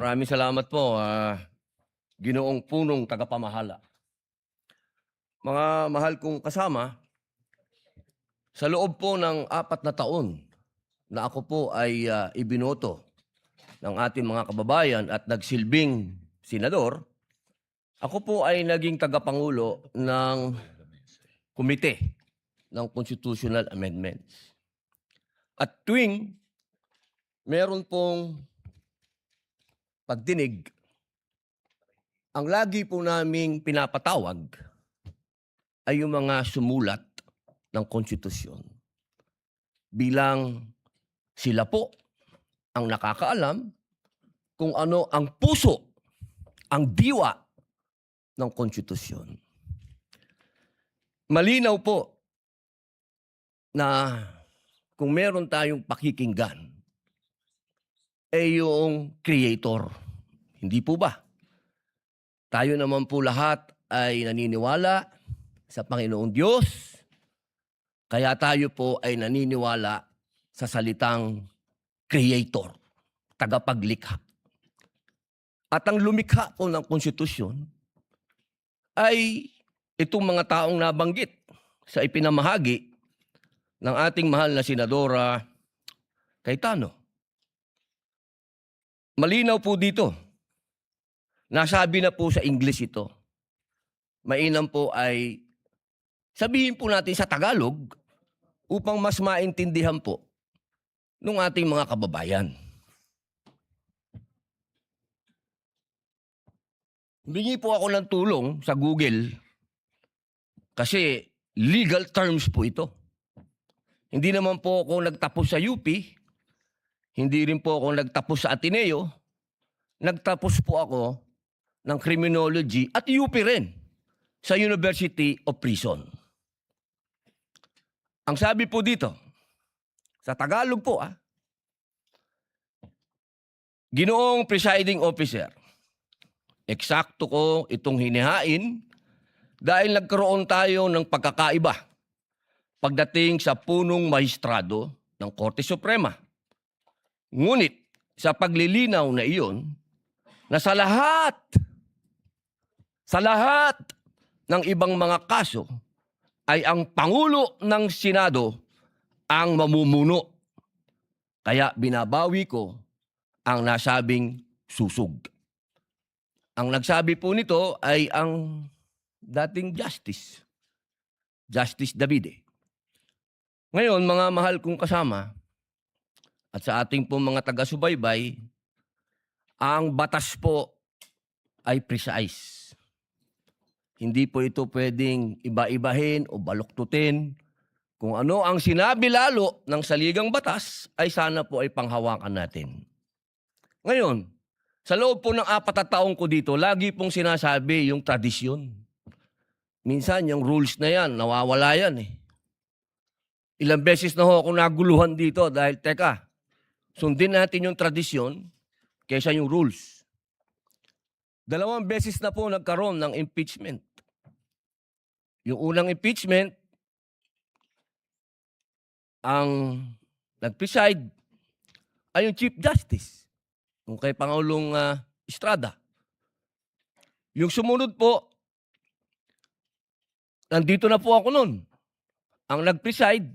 Maraming salamat po, Ginoong Punong Tagapamahala. Mga mahal kong kasama, sa loob po ng 4 na taon na ako po ay ibinoto ng ating mga kababayan at nagsilbing senador, ako po ay naging tagapangulo ng komite ng Constitutional Amendments. At tuwing meron pong pagdinig, ang lagi po naming pinapatawag ay yung mga sumulat ng konstitusyon. Bilang sila po ang nakakaalam kung ano ang puso, ang diwa ng konstitusyon. Malinaw po na kung meron tayong pakikinggan, ay yung creator. Hindi po ba? Tayo naman po lahat ay naniniwala sa Panginoong Diyos, kaya tayo po ay naniniwala sa salitang creator, tagapaglikha. At ang lumikha po ng konstitusyon ay itong mga taong nabanggit sa ipinamahagi ng ating mahal na Senadora Cayetano. Malinaw po dito. Nasabi na po sa English ito. Mainam po ay sabihin po natin sa Tagalog upang mas maintindihan po ng ating mga kababayan. Humingi po ako ng tulong sa Google kasi legal terms po ito. Hindi naman po ako nagtapos sa UP, hindi rin po ako nagtapos sa Ateneo, nagtapos po ako ng criminology at UP rin sa University of Prison. Ang sabi po dito, sa Tagalog po Ginoong Presiding Officer, eksakto ko itong hinihain dahil nagkaroon tayo ng pagkakaiba pagdating sa punong mahistrado ng Korte Suprema. Ngunit sa paglilinaw na iyon, na sa lahat ng ibang mga kaso ay ang Pangulo ng Senado ang mamumuno. Kaya binabawi ko ang nasabing susug. Ang nagsabi po nito ay ang dating Justice Davide. Ngayon, mga mahal kong kasama, at sa ating po mga taga-subaybay, ang batas po ay precise. Hindi po ito pwedeng iba-ibahin o baluktutin. Kung ano ang sinabi lalo ng saligang batas, ay sana po ay panghawakan natin. Ngayon, sa loob po ng 4 na taong ko dito, lagi pong sinasabi yung tradisyon. Minsan, yung rules na yan, nawawala yan Ilang beses na ho ako naguluhan dito dahil, teka, sundin natin yung tradisyon kaysa yung rules. 2 beses na po nagkaroon ng impeachment. Yung unang impeachment, ang nag-preside ay yung Chief Justice, yung kay Pangulong Estrada. Yung sumunod po, nandito na po ako nun. Ang nag-preside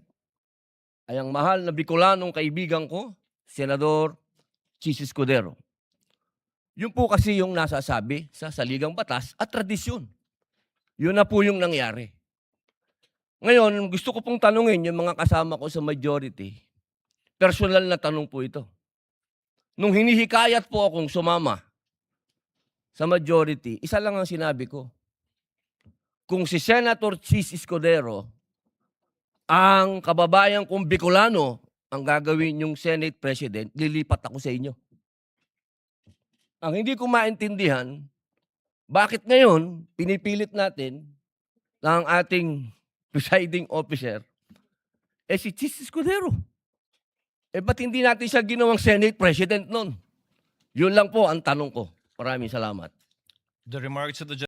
ay ang mahal na Bicolanong kaibigan ko, Senador Chis Escudero. Yun po kasi yung nasasabi sa saligang batas at tradisyon. Yun na po yung nangyari. Ngayon, gusto ko pong tanungin yung mga kasama ko sa majority. Personal na tanong po ito. Nung hinihikayat po akong sumama sa majority, isa lang ang sinabi ko. Kung si Senator Chis Escudero, ang kababayan kong Bicolano, ang gagawin yung Senate President, lilipat ako sa inyo. Ang hindi ko maintindihan, bakit ngayon pinipilit natin ng ating presiding officer, si Chis Escudero. Ba't hindi natin siya ginawang Senate President nun? Yun lang po ang tanong ko. Maraming salamat. The remarks of the